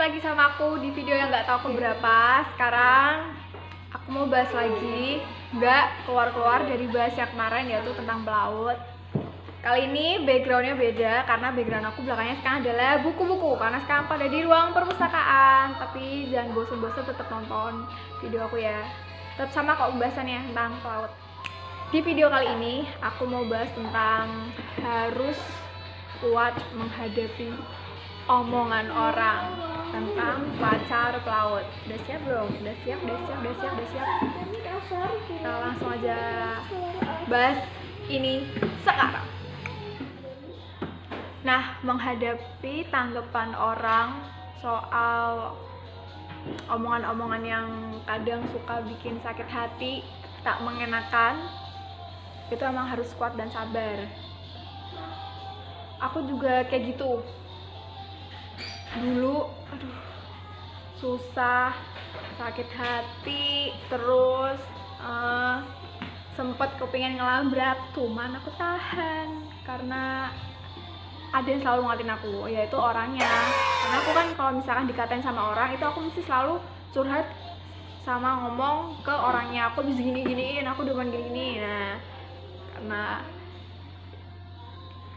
lagi sama aku di video yang nggak tahu keberapa. Sekarang aku mau bahas lagi, nggak keluar-keluar dari bahas yang kemarin, yaitu tentang pelaut. Kali ini backgroundnya beda, karena background aku belakangnya sekarang adalah buku-buku, karena sekarang pada di ruang perpustakaan. Tapi jangan bosan-bosan, tetap nonton video aku ya. Tetap sama kok pembahasannya tentang pelaut. Di video kali ini aku mau bahas tentang harus kuat menghadapi omongan orang tentang pacar pelaut. Udah siap belum? Udah siap. Kita langsung aja bahas ini sekarang. Nah, menghadapi tanggapan orang soal omongan-omongan yang kadang suka bikin sakit hati, tak mengenakan, itu emang harus kuat dan sabar. Aku juga kayak gitu dulu, susah, sakit hati, terus sempet kepingin ngelabrak, cuman aku tahan karena ada yang selalu ngatin aku, yaitu orangnya. Karena aku kan kalau misalkan dikatain sama orang, itu aku mesti selalu curhat sama ngomong ke orangnya, aku bisa gini-giniin, aku depan gini-gini. Nah, karena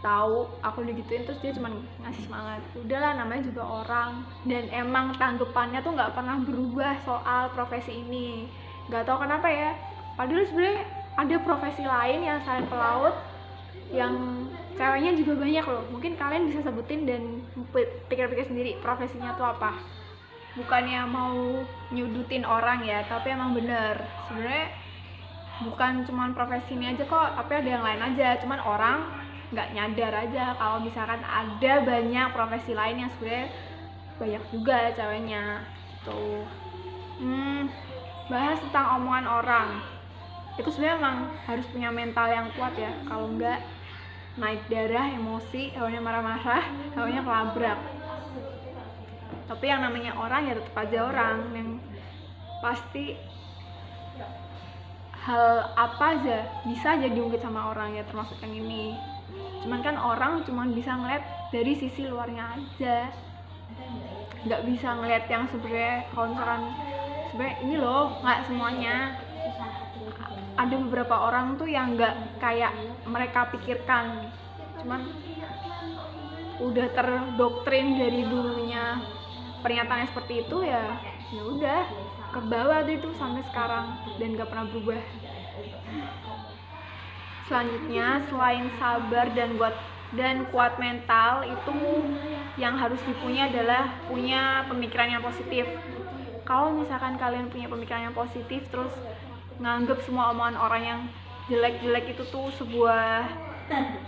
tahu aku digituin, terus dia cuma ngasih semangat. Udahlah, namanya juga orang, dan emang tanggapannya tuh nggak pernah berubah soal profesi ini. Nggak tahu kenapa ya, padahal sebenarnya ada profesi lain yang selain pelaut yang ceweknya juga banyak loh. Mungkin kalian bisa sebutin dan pikir-pikir sendiri profesinya tuh apa. Bukannya mau nyudutin orang ya, tapi emang bener sebenarnya bukan cuman profesi ini aja kok, tapi ada yang lain aja, cuman orang nggak nyadar aja kalau misalkan ada banyak profesi lain yang sebenarnya banyak juga ceweknya gitu. Bahas tentang omongan orang, itu sebenarnya emang harus punya mental yang kuat ya, kalau nggak naik darah, emosi, hawanya marah-marah, hawanya kelabrak. Tapi yang namanya orang ya tetap aja orang, yang pasti hal apa aja bisa aja diungkit sama orang ya, termasuk yang ini. Cuman kan orang cuman bisa ngeliat dari sisi luarnya aja, nggak bisa ngeliat yang sebenarnya. Kalau misalkan sebenarnya ini loh, nggak semuanya. Ada beberapa orang tuh yang nggak kayak mereka pikirkan, cuman udah terdoktrin dari dulunya pernyataannya seperti itu, ya udah ke bawah itu sampai sekarang dan nggak pernah berubah. Selanjutnya, selain sabar dan kuat mental, itu yang harus dipunya adalah punya pemikiran yang positif. Kalau misalkan kalian punya pemikiran yang positif, terus nganggep semua omongan orang yang jelek-jelek itu tuh sebuah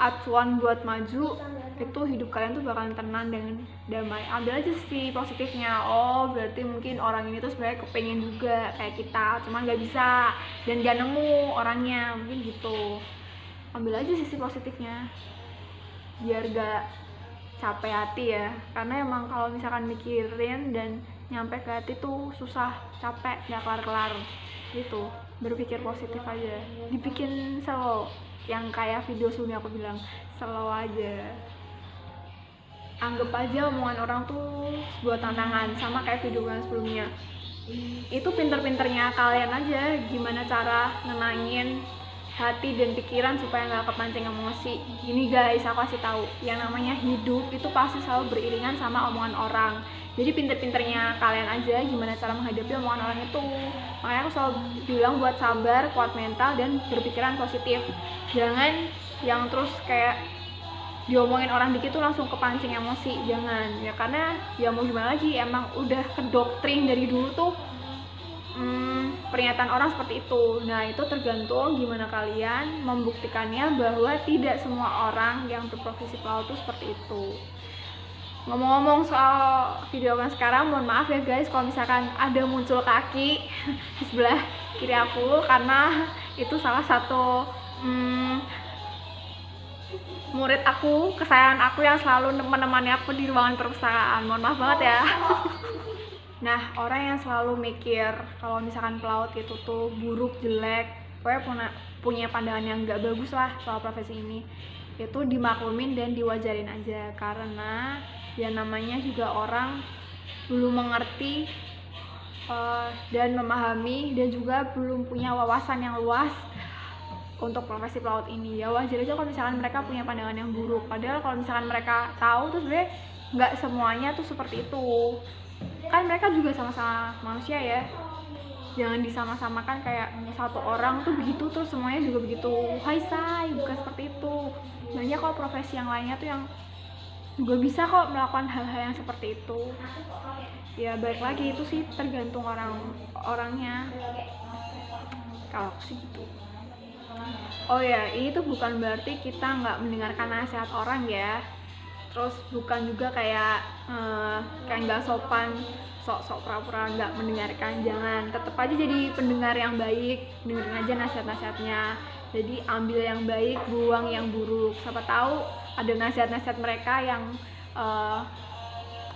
acuan buat maju, itu hidup kalian tuh bakalan tenang dan damai. Ambil aja sih positifnya. Oh, berarti mungkin orang ini tuh sebenarnya kepengen juga kayak kita, cuman nggak bisa dan gak nemu orangnya, mungkin gitu. Ambil aja sisi positifnya biar gak capek hati ya, karena emang kalau misalkan mikirin dan nyampe ke hati tuh susah, capek, gak kelar-kelar gitu. Berpikir positif aja, dibikin slow, yang kayak video sebelumnya aku bilang, slow aja. Anggap aja omongan orang tuh sebuah tantangan, sama kayak video yang sebelumnya. Itu pinter-pinternya kalian aja gimana cara nenangin hati dan pikiran supaya nggak kepancing emosi. Gini guys, aku kasih tahu, yang namanya hidup itu pasti selalu beriringan sama omongan orang. Jadi pinter-pinternya kalian aja gimana cara menghadapi omongan orang itu. Makanya aku selalu bilang buat sabar, kuat mental, dan berpikiran positif. Jangan yang terus kayak diomongin orang dikit tuh langsung kepancing emosi, jangan ya, karena ya mau gimana lagi, emang udah kedoktrin dari dulu tuh pernyataan orang seperti itu. Nah, itu tergantung gimana kalian membuktikannya bahwa tidak semua orang yang berprofesi pelaut itu seperti itu. Ngomong-ngomong soal video yang sekarang, mohon maaf ya guys kalau misalkan ada muncul kaki di sebelah kiri aku, karena itu salah satu murid aku, kesayangan aku yang selalu menemani aku di ruangan perpustakaan. Mohon maaf banget ya. Nah, orang yang selalu mikir kalau misalkan pelaut itu tuh buruk, jelek, pokoknya punya pandangan yang gak bagus lah soal profesi ini, itu dimaklumin dan diwajarin aja, karena ya namanya juga orang belum mengerti dan memahami, dan juga belum punya wawasan yang luas untuk profesi pelaut ini. Ya wajar aja kalau misalkan mereka punya pandangan yang buruk, padahal kalau misalkan mereka tahu tuh sebenarnya nggak semuanya tuh seperti itu. Kan mereka juga sama-sama manusia ya, jangan disama-samakan kayak satu orang tuh begitu terus semuanya juga begitu. Hai say, bukan seperti itu. Banyak kok profesi yang lainnya tuh yang juga bisa kok melakukan hal-hal yang seperti itu. Ya balik lagi, itu sih tergantung orangnya, kalau sih gitu. Oh ya, ini tuh bukan berarti kita nggak mendengarkan nasihat orang ya. Terus bukan juga kayak nggak sopan, sok-sok pura-pura nggak mendengarkan. Jangan, tetap aja jadi pendengar yang baik, dengerin aja nasihat-nasihatnya. Jadi ambil yang baik, buang yang buruk. Siapa tahu ada nasihat-nasihat mereka yang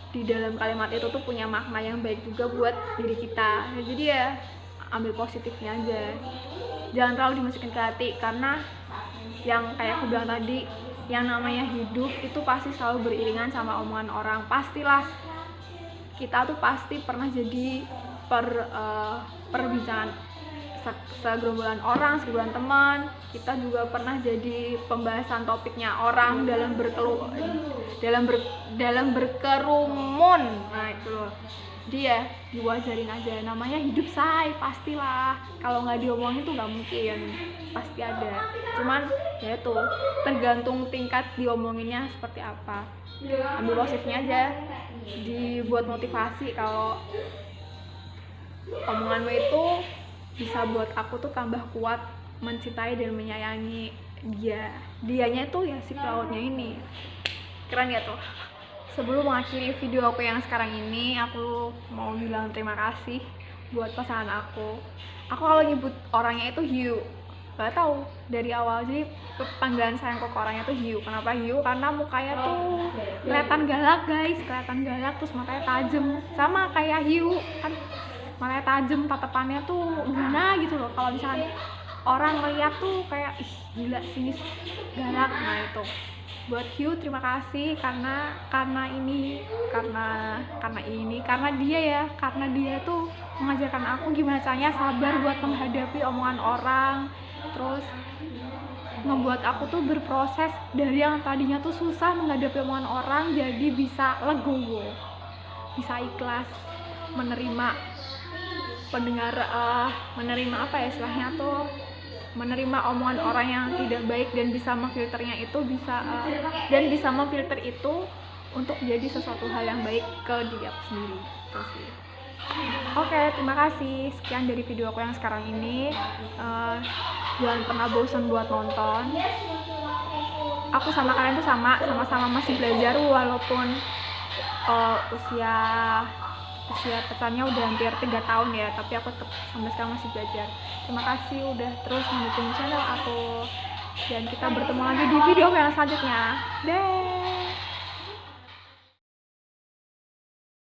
di dalam kalimat itu tuh punya makna yang baik juga buat diri kita. Jadi ya ambil positifnya aja, jangan terlalu dimasukin ke hati, karena yang kayak aku bilang tadi, yang namanya hidup itu pasti selalu beriringan sama omongan orang. Pastilah kita tuh pasti pernah jadi perbincangan segerombolan orang, segerombolan teman. Kita juga pernah jadi pembahasan topiknya orang dalam berkerumun. Nah itu loh, dia diwajarin aja, namanya hidup say, pastilah. Kalau nggak diomongin tuh nggak mungkin, pasti ada. Cuman ya itu tergantung tingkat diomonginnya seperti apa. Ambil positifnya aja, dibuat motivasi kalau omonganmu itu bisa buat aku tuh tambah kuat mencintai dan menyayangi dianya itu ya, si pelautnya ini. Keren ya tuh. Sebelum mengakhiri video aku yang sekarang ini, aku mau bilang terima kasih buat pasangan aku. Aku kalau nyebut orangnya itu Hiu, gak tahu dari awal, jadi panggilan sayangku ke orangnya tuh Hiu. Kenapa Hiu? Karena mukanya tuh kelihatan galak guys, kelihatan galak, terus matanya tajam, sama kayak Hiu kan, matanya tajam, tatapannya tuh gimana gitu loh. Kalau misalnya orang lihat tuh kayak ih gila sinis, galak. Nah itu buat Hugh, terima kasih karena dia ya, karena dia tuh mengajarkan aku gimana caranya sabar buat menghadapi omongan orang, terus ngebuat aku tuh berproses dari yang tadinya tuh susah menghadapi omongan orang jadi bisa legowo, bisa ikhlas menerima pendengar, menerima apa ya istilahnya tuh, menerima omongan orang yang tidak baik dan bisa memfilternya itu, dan bisa memfilter itu untuk jadi sesuatu hal yang baik ke diri aku sendiri. Oke, terima kasih. Sekian dari video aku yang sekarang ini. Jangan pernah bosan buat nonton. Aku sama kalian tuh sama-sama masih belajar, walaupun usia pesannya udah hampir 3 tahun ya, tapi aku tetap sampai sekarang masih belajar. Terima kasih udah terus mendukung channel aku, dan kita bertemu lagi di video yang selanjutnya. Deh.